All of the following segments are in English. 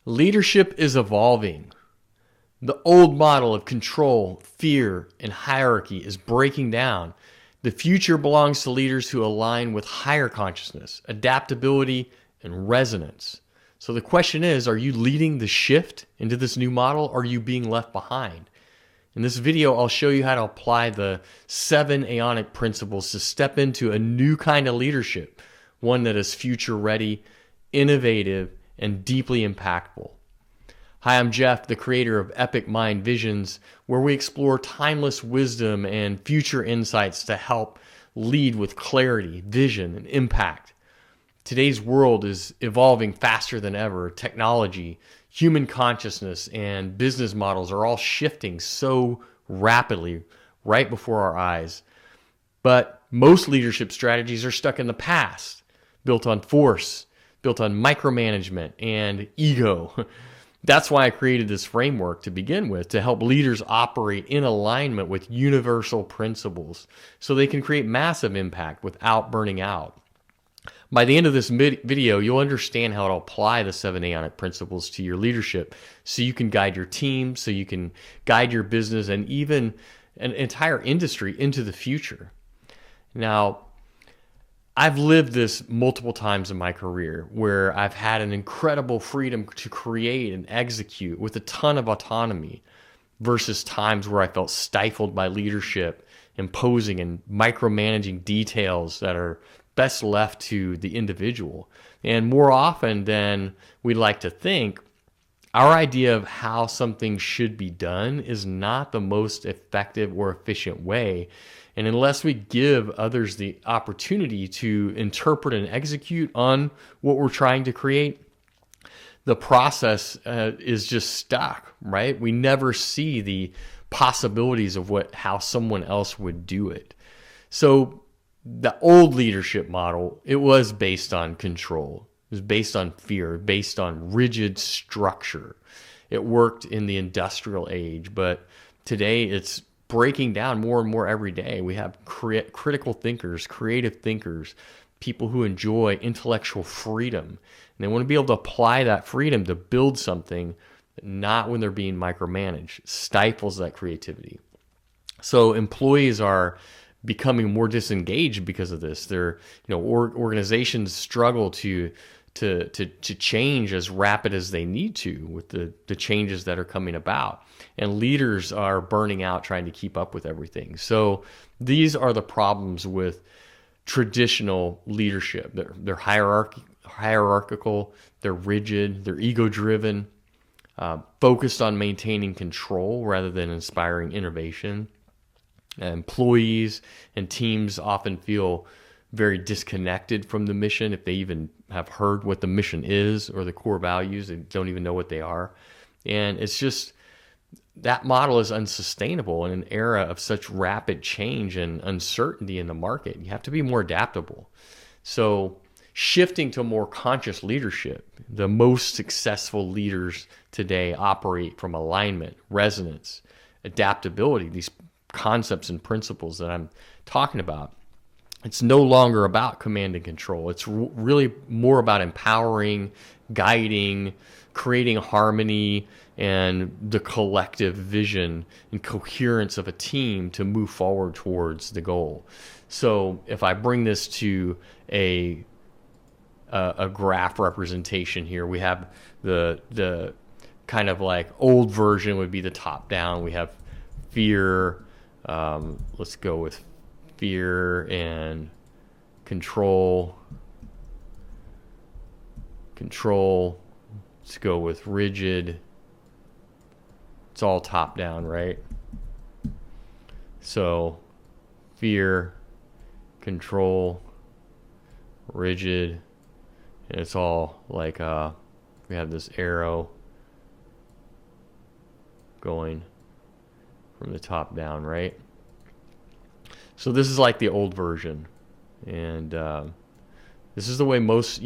Leadership is evolving. The old model of control, fear, and hierarchy is breaking down. The future belongs to leaders who align with higher consciousness, adaptability, and resonance. So the question is, are you leading the shift into this new model, or are you being left behind? In this video, I'll show you how to apply the 7 Aeonic Principles to step into a new kind of leadership, one that is future ready, innovative, and deeply impactful. Hi, I'm Jeff, the creator of Epic Mind Visions, where we explore timeless wisdom and future insights to help lead with clarity, vision, and impact. Today's world is evolving faster than ever. Technology, human consciousness, and business models are all shifting so rapidly right before our eyes. But most leadership strategies are stuck in the past, built on force, built on micromanagement and ego. That's why I created this framework to begin with, to help leaders operate in alignment with universal principles so they can create massive impact without burning out. By the end of this video, you'll understand how to apply the 7 Aeonic Principles to your leadership so you can guide your team, so you can guide your business and even an entire industry into the future. Now, I've lived this multiple times in my career where I've had an incredible freedom to create and execute with a ton of autonomy versus times where I felt stifled by leadership, imposing and micromanaging details that are best left to the individual. And more often than we'd like to think, our idea of how something should be done is not the most effective or efficient way. And unless we give others the opportunity to interpret and execute on what we're trying to create, the process is just stuck, right? We never see the possibilities of how someone else would do it. So the old leadership model, it was based on control. It was based on fear, based on rigid structure. It worked in the industrial age, but today it's breaking down more and more every day. We have critical thinkers, creative thinkers, people who enjoy intellectual freedom. And they want to be able to apply that freedom to build something, not when they're being micromanaged. It stifles that creativity. So employees are becoming more disengaged because of this. Organizations struggle to change as rapid as they need to with the changes that are coming about. And leaders are burning out trying to keep up with everything. So these are the problems with traditional leadership. They're hierarchical, they're rigid, they're ego-driven, focused on maintaining control rather than inspiring innovation. Employees and teams often feel very disconnected from the mission. If they even have heard what the mission is or the core values, they don't even know what they are. And it's just, that model is unsustainable in an era of such rapid change and uncertainty in the market. You have to be more adaptable. So shifting to more conscious leadership, the most successful leaders today operate from alignment, resonance, adaptability, these concepts and principles that I'm talking about. It's no longer about command and control. It's really more about empowering, guiding, creating harmony and the collective vision and coherence of a team to move forward towards the goal. So if I bring this to a graph representation here, we have the kind of like old version would be the top down. We have fear. Let's go with fear and control. Let's go with rigid. It's all top down, right? So fear, control, rigid, and it's all like we have this arrow going from the top down, right? So this is like the old version, and this is the way most,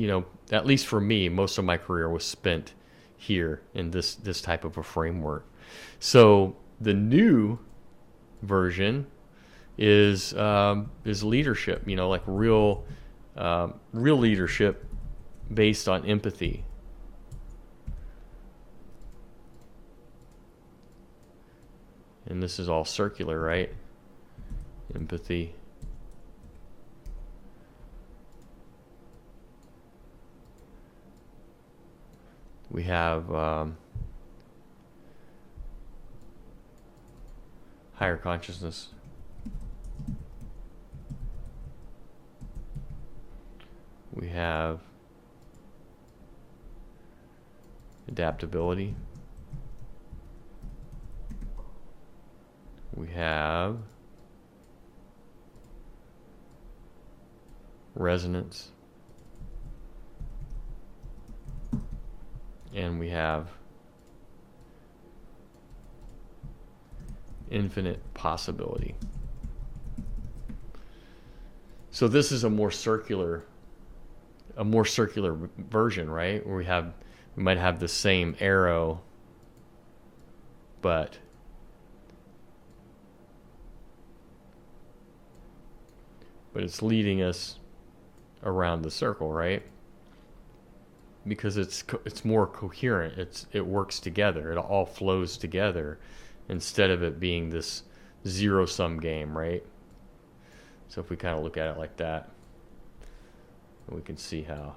at least for me, most of my career was spent here in this type of a framework. So the new version is leadership, like real leadership based on empathy. And this is all circular, right? Empathy. We have higher consciousness. We have adaptability. We have resonance. And we have infinite possibility. So this is a more circular version, right? Where we might have the same arrow, but it's leading us around the circle, right? Because it's more coherent. It works together. It all flows together instead of it being this zero-sum game, right? So if we kind of look at it like that, we can see how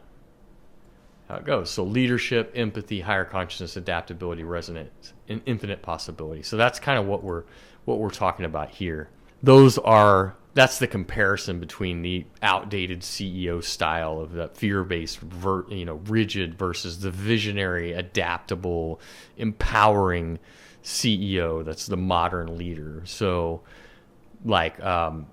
it goes. So leadership, empathy, higher consciousness, adaptability, resonance, and infinite possibility. So that's kind of what we're talking about here. That's the comparison between the outdated CEO style of that fear-based, rigid versus the visionary, adaptable, empowering CEO. That's the modern leader. So, like the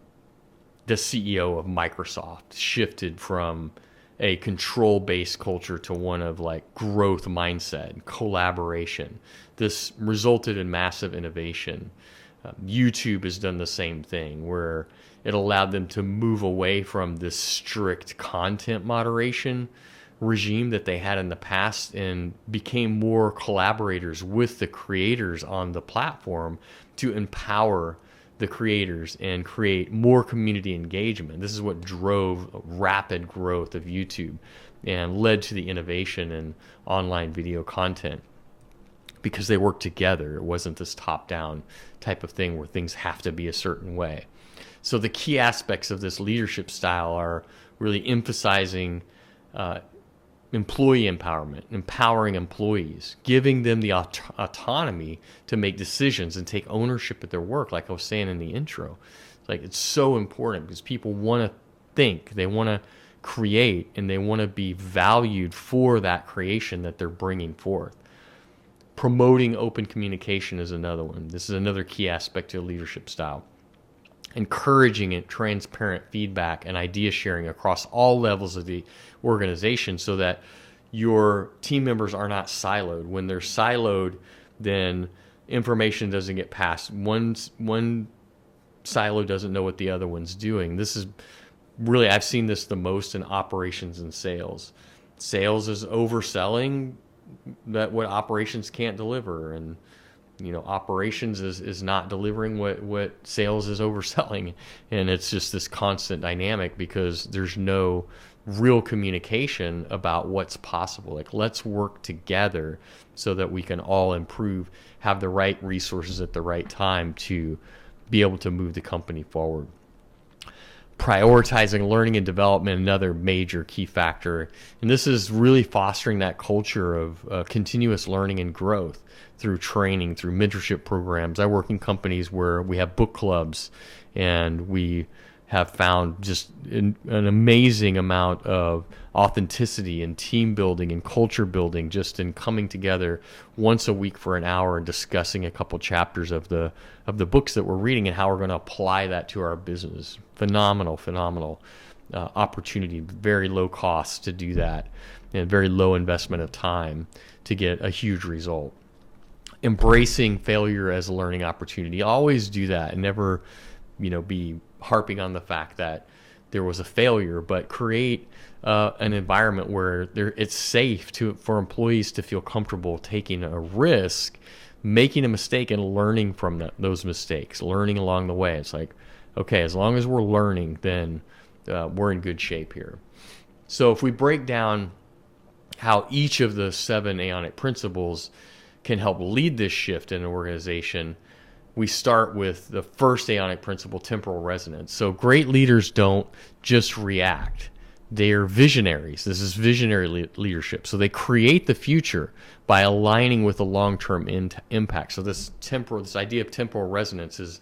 CEO of Microsoft shifted from a control-based culture to one of like growth mindset, collaboration. This resulted in massive innovation. YouTube has done the same thing, where it allowed them to move away from this strict content moderation regime that they had in the past and became more collaborators with the creators on the platform to empower the creators and create more community engagement. This is what drove rapid growth of YouTube and led to the innovation in online video content, because they worked together. It wasn't this top-down type of thing where things have to be a certain way. So the key aspects of this leadership style are really emphasizing employee empowerment, empowering employees, giving them the autonomy to make decisions and take ownership of their work, like I was saying in the intro. It's so important because people want to think, they want to create, and they want to be valued for that creation that they're bringing forth. Promoting open communication is another one. This is another key aspect to leadership style. Encouraging transparent feedback and idea sharing across all levels of the organization so that your team members are not siloed. When they're siloed, then information doesn't get passed. One silo doesn't know what the other one's doing. This is really, I've seen this the most in operations and sales. Sales is overselling that what operations can't deliver, and operations is not delivering what sales is overselling, and it's just this constant dynamic because there's no real communication about what's possible. Let's work together so that we can all improve, have the right resources at the right time to be able to move the company forward. Prioritizing learning and development, another major key factor. And this is really fostering that culture of continuous learning and growth through training, through mentorship programs. I work in companies where we have book clubs, and we have found just an amazing amount of authenticity and team building and culture building just in coming together once a week for an hour and discussing a couple chapters of the books that we're reading and how we're going to apply that to our business. Phenomenal opportunity, very low cost to do that, and very low investment of time to get a huge result. Embracing failure as a learning opportunity. Always do that, and never, be harping on the fact that there was a failure, but create an environment where it's safe for employees to feel comfortable taking a risk, making a mistake, and learning from those mistakes, learning along the way. It's like, okay, as long as we're learning, then we're in good shape here. So if we break down how each of the 7 Aeonic Principles can help lead this shift in an organization, we start with the first Aeonic principle, temporal resonance. So great leaders don't just react. They're visionaries. This is visionary leadership. So they create the future by aligning with the long-term impact. So this idea of temporal resonance is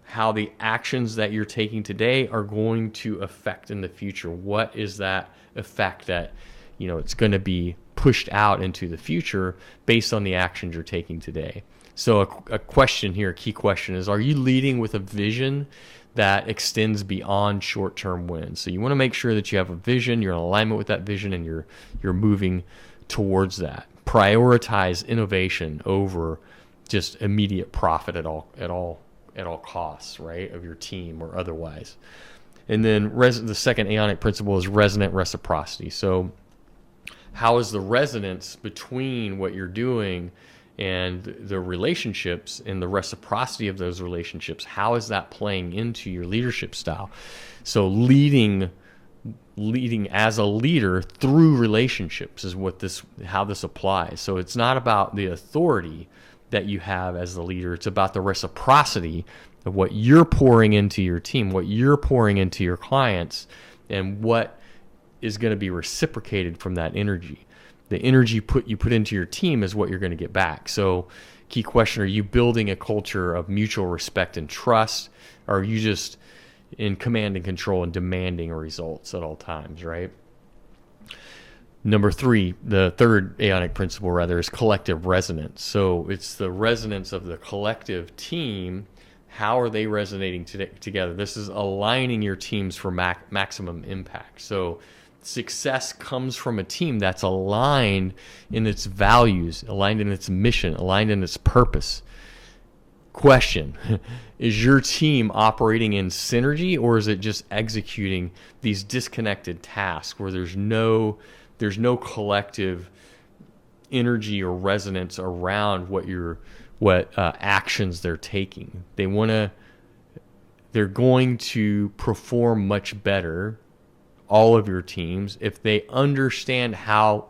how the actions that you're taking today are going to affect in the future. What is that effect that, it's going to be pushed out into the future based on the actions you're taking today? So a question here, a key question is, are you leading with a vision that extends beyond short-term wins? So you want to make sure that you have a vision, you're in alignment with that vision, and you're moving towards that. Prioritize innovation over just immediate profit at all costs, right, of your team or otherwise. And then the second Aeonic principle is resonant reciprocity. So how is the resonance between what you're doing and the relationships and the reciprocity of those relationships, how is that playing into your leadership style? So leading as a leader through relationships is how this applies. So it's not about the authority that you have as the leader. It's about the reciprocity of what you're pouring into your team, what you're pouring into your clients, and what is going to be reciprocated from that energy. The energy you put into your team is what you're going to get back. So key question, are you building a culture of mutual respect and trust? Or are you just in command and control and demanding results at all times, right? Number 3, the third Aeonic principle rather, is collective resonance. So it's the resonance of the collective team. How are they resonating together? This is aligning your teams for maximum impact. So success comes from a team that's aligned in its values, aligned in its mission, aligned in its purpose. Question, is your team operating in synergy, or is it just executing these disconnected tasks where there's no collective energy or resonance around what actions they're taking? They're going to perform much better, all of your teams, if they understand how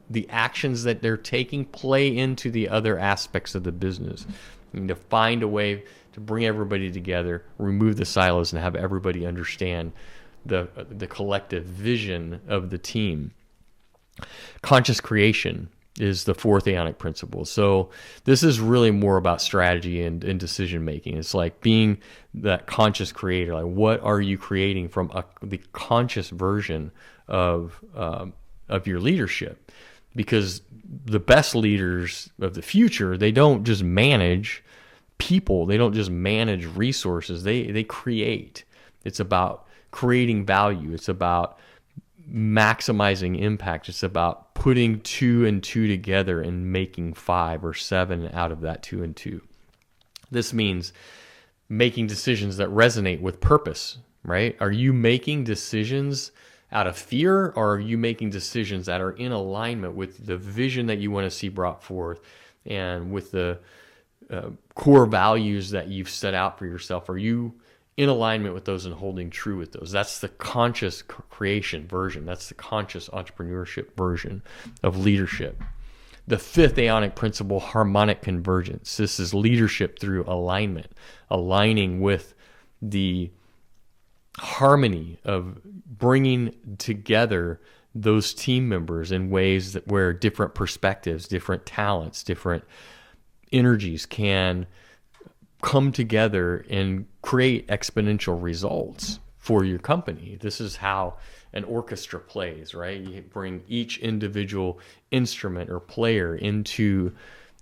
the actions that they're taking play into the other aspects of the business. You need to find a way to bring everybody together, remove the silos, and have everybody understand the collective vision of the team. Conscious creation is the fourth Aeonic principle. So this is really more about strategy and decision making. It's like being that conscious creator. Like, what are you creating from the conscious version of your leadership? Because the best leaders of the future, they don't just manage people, they don't just manage resources. They create. It's about creating value. It's about maximizing impact. It's about putting 2 and 2 together and making 5 or 7 out of that 2 and 2. This means making decisions that resonate with purpose, right? Are you making decisions out of fear, or are you making decisions that are in alignment with the vision that you want to see brought forth and with the core values that you've set out for yourself? Are you in alignment with those and holding true with those? That's the conscious creation version. That's the conscious entrepreneurship version of leadership. The fifth Aeonic principle, harmonic convergence. This is leadership through alignment, aligning with the harmony of bringing together those team members in ways where different perspectives, different talents, different energies can come together and create exponential results for your company. This is how an orchestra plays, right? You bring each individual instrument or player into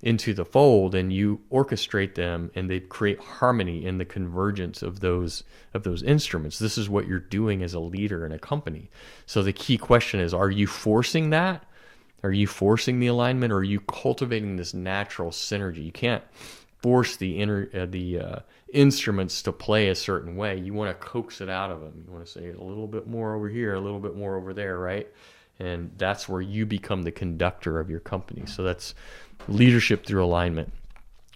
the fold, and you orchestrate them, and they create harmony in the convergence of those instruments. This is what you're doing as a leader in a company. So the key question is, are you forcing that? Are you forcing the alignment, or are you cultivating this natural synergy? You can't force the instruments to play a certain way. You want to coax it out of them. You want to say a little bit more over here, a little bit more over there, right? And that's where you become the conductor of your company. So that's leadership through alignment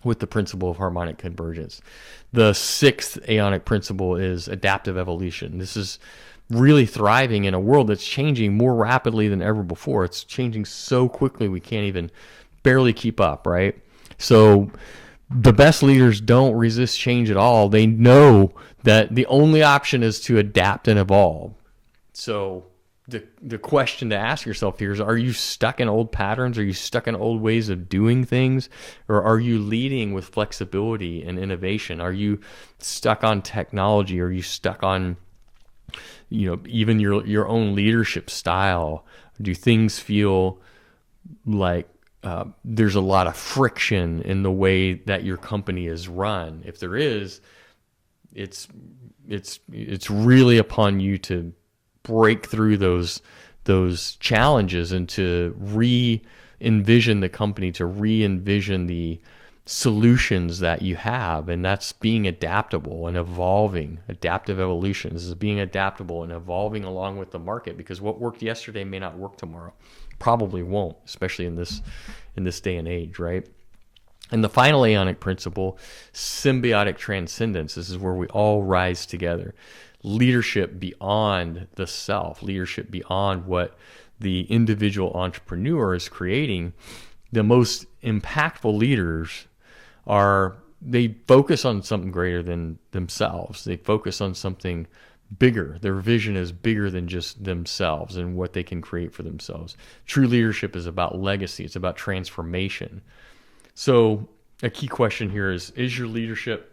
with the principle of harmonic convergence. The sixth Aeonic principle is adaptive evolution. This is really thriving in a world that's changing more rapidly than ever before. It's changing so quickly we can't even barely keep up, right? So the best leaders don't resist change at all. They know that the only option is to adapt and evolve. So the question to ask yourself here is, are you stuck in old patterns? Are you stuck in old ways of doing things? Or are you leading with flexibility and innovation? Are you stuck on technology? Are you stuck on, even your own leadership style? Do things feel like there's a lot of friction in the way that your company is run? If there is, it's really upon you to break through those challenges and to re-envision the company, to re-envision the solutions that you have. And that's being adaptable and evolving. Adaptive evolution. This is being adaptable and evolving along with the market, because what worked yesterday may not work tomorrow. Probably won't, especially in this day and age, right? And the final Aeonic principle, symbiotic transcendence. This is where we all rise together. Leadership beyond the self, leadership beyond what the individual entrepreneur is creating. The most impactful leaders they focus on something greater than themselves. They focus on something bigger. Their vision is bigger than just themselves and what they can create for themselves. True leadership is about legacy. It's about transformation. So a key question here is your leadership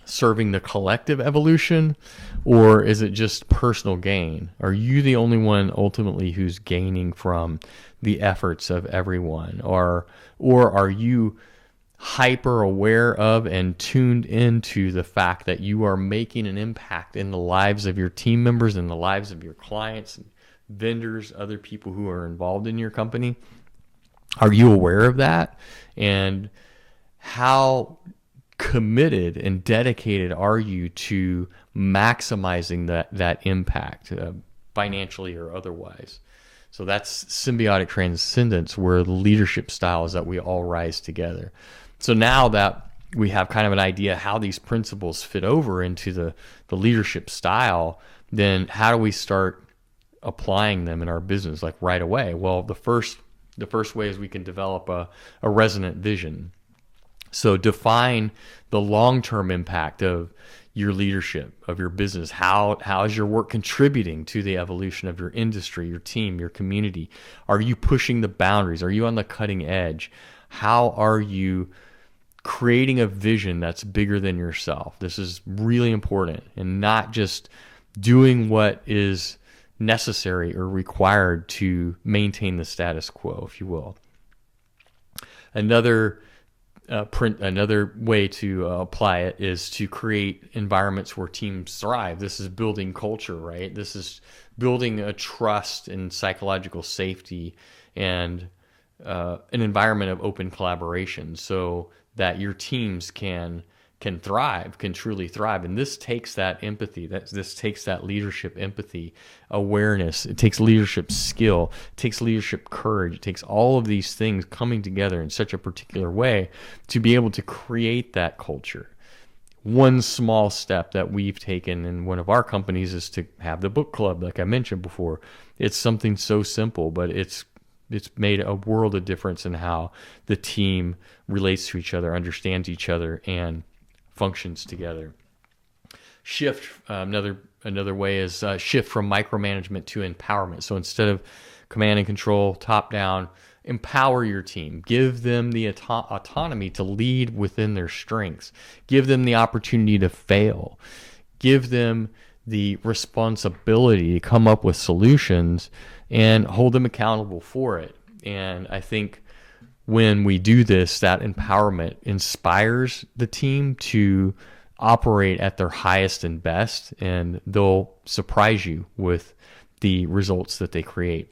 serving the collective evolution, or is it just personal gain? Are you the only one ultimately who's gaining from the efforts of everyone? Or are you hyper aware of and tuned into the fact that you are making an impact in the lives of your team members, in the lives of your clients, vendors, other people who are involved in your company? Are you aware of that? And how committed and dedicated are you to maximizing that impact, financially or otherwise? So that's symbiotic transcendence, where the leadership style is that we all rise together. So now that we have kind of an idea how these principles fit over into the leadership style, then how do we start applying them in our business, like right away? Well, the first way is we can develop a resonant vision. So define the long-term impact of your leadership, of your business. How is your work contributing to the evolution of your industry, your team, your community? Are you pushing the boundaries? Are you on the cutting edge? How are you creating a vision that's bigger than yourself? This is really important, and not just doing what is necessary or required to maintain the status quo, if you will. Another way to apply it is to create environments where teams thrive. This is building culture, right? This is building a trust and psychological safety and an environment of open collaboration, so that your teams can thrive, can truly thrive. And this takes that empathy, this takes that leadership empathy, awareness. It takes leadership skill, it takes leadership courage. It takes all of these things coming together in such a particular way to be able to create that culture. One small step that we've taken in one of our companies is to have the book club, like I mentioned before. It's something so simple, but it's made a world of difference in how the team relates to each other, understands each other, and functions together. Shift, another way is shift from micromanagement to empowerment. So instead of command and control, top down, empower your team. Give them the autonomy to lead within their strengths. Give them the opportunity to fail. Give them the responsibility to come up with solutions and hold them accountable for it. And I think when we do this, that empowerment inspires the team to operate at their highest and best, and they'll surprise you with the results that they create.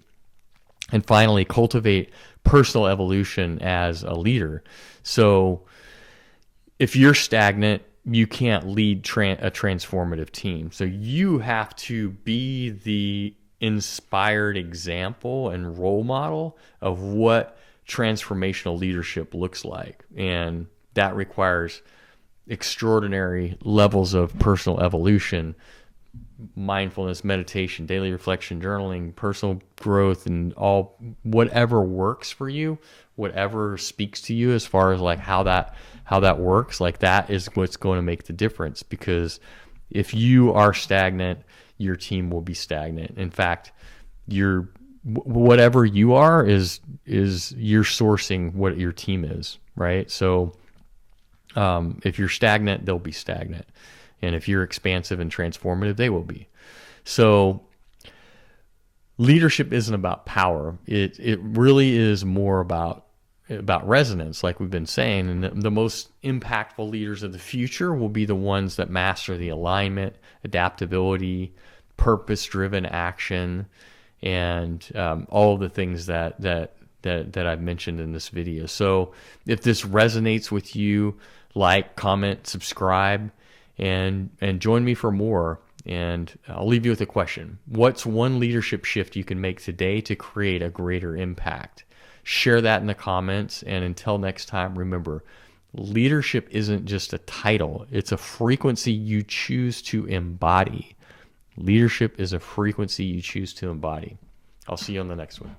And finally, cultivate personal evolution as a leader. So if you're stagnant, you can't lead a transformative team. So you have to be the inspired example and role model of what transformational leadership looks like. And that requires extraordinary levels of personal evolution mindfulness, meditation, daily reflection, journaling, personal growth, and all whatever works for you, whatever speaks to you as far as like how that works, like that is what's going to make the difference. Because if you are stagnant, your team will be stagnant. In fact, whatever you are is you're sourcing what your team is, right? So if you're stagnant, they'll be stagnant. And if you're expansive and transformative, they will be. So leadership isn't about power. It really is more about resonance, like we've been saying. And the most impactful leaders of the future will be the ones that master the alignment, adaptability, purpose-driven action, and all of the things that I've mentioned in this video. So if this resonates with you, like, comment, subscribe, and join me for more. And I'll leave you with a question. What's one leadership shift you can make today to create a greater impact? Share that in the comments. And until next time, remember, leadership isn't just a title. It's a frequency you choose to embody. Leadership is a frequency you choose to embody. I'll see you on the next one.